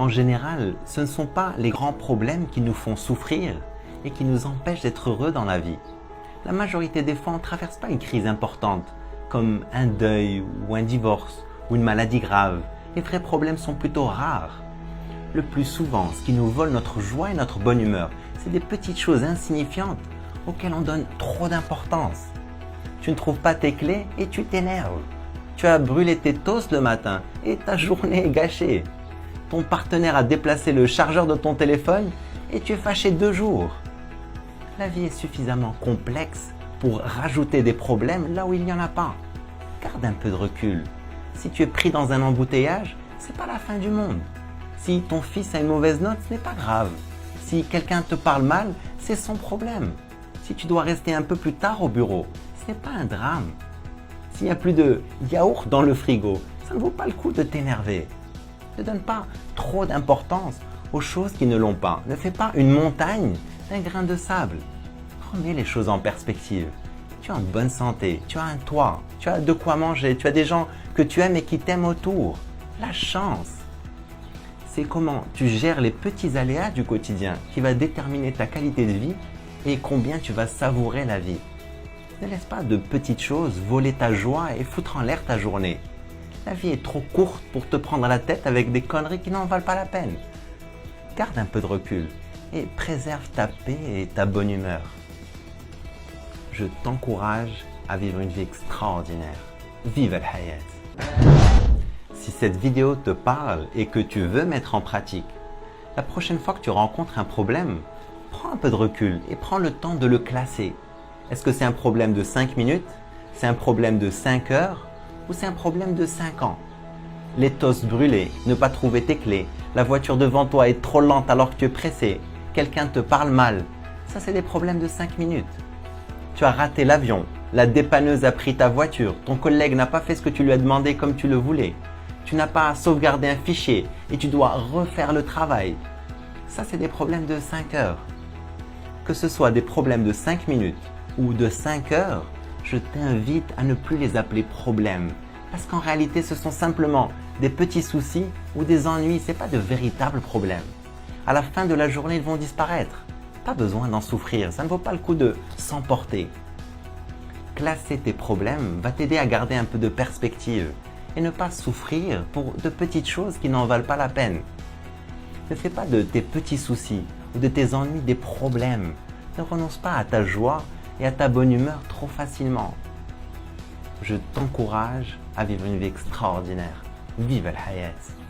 En général, ce ne sont pas les grands problèmes qui nous font souffrir et qui nous empêchent d'être heureux dans la vie. La majorité des fois, on ne traverse pas une crise importante, comme un deuil ou un divorce ou une maladie grave. Les vrais problèmes sont plutôt rares. Le plus souvent, ce qui nous vole notre joie et notre bonne humeur, c'est des petites choses insignifiantes auxquelles on donne trop d'importance. Tu ne trouves pas tes clés et tu t'énerves. Tu as brûlé tes toasts le matin et ta journée est gâchée. Ton partenaire a déplacé le chargeur de ton téléphone et tu es fâché 2 jours. La vie est suffisamment complexe pour rajouter des problèmes là où il n'y en a pas. Garde un peu de recul. Si tu es pris dans un embouteillage, c'est pas la fin du monde. Si ton fils a une mauvaise note, ce n'est pas grave. Si quelqu'un te parle mal, c'est son problème. Si tu dois rester un peu plus tard au bureau, ce n'est pas un drame. S'il n'y a plus de yaourt dans le frigo, ça ne vaut pas le coup de t'énerver. Ne donne pas trop d'importance aux choses qui ne l'ont pas. Ne fais pas une montagne d'un grain de sable. Remets les choses en perspective. Tu es en bonne santé, tu as un toit, tu as de quoi manger, tu as des gens que tu aimes et qui t'aiment autour. La chance, c'est comment tu gères les petits aléas du quotidien qui va déterminer ta qualité de vie et combien tu vas savourer la vie. Ne laisse pas de petites choses voler ta joie et foutre en l'air ta journée. La vie est trop courte pour te prendre la tête avec des conneries qui n'en valent pas la peine. Garde un peu de recul et préserve ta paix et ta bonne humeur. Je t'encourage à vivre une vie extraordinaire. Vive al-hayat! Si cette vidéo te parle et que tu veux mettre en pratique, la prochaine fois que tu rencontres un problème, prends un peu de recul et prends le temps de le classer. Est-ce que c'est un problème de 5 minutes? C'est un problème de 5 heures? Ou c'est un problème de 5 ans? Les toasts brûlés, ne pas trouver tes clés, la voiture devant toi est trop lente alors que tu es pressé, quelqu'un te parle mal. Ça, c'est des problèmes de 5 minutes. Tu as raté l'avion, la dépanneuse a pris ta voiture, ton collègue n'a pas fait ce que tu lui as demandé comme tu le voulais. Tu n'as pas sauvegardé un fichier et tu dois refaire le travail. Ça, c'est des problèmes de 5 heures. Que ce soit des problèmes de 5 minutes ou de 5 heures, je t'invite à ne plus les appeler problèmes. Parce qu'en réalité, ce sont simplement des petits soucis ou des ennuis, ce n'est pas de véritables problèmes. À la fin de la journée, ils vont disparaître. Pas besoin d'en souffrir, ça ne vaut pas le coup de s'emporter. Classer tes problèmes va t'aider à garder un peu de perspective et ne pas souffrir pour de petites choses qui n'en valent pas la peine. Ne fais pas de tes petits soucis ou de tes ennuis des problèmes. Ne renonce pas à ta joie et à ta bonne humeur trop facilement. Je t'encourage à vivre une vie extraordinaire. Vive al-hayat!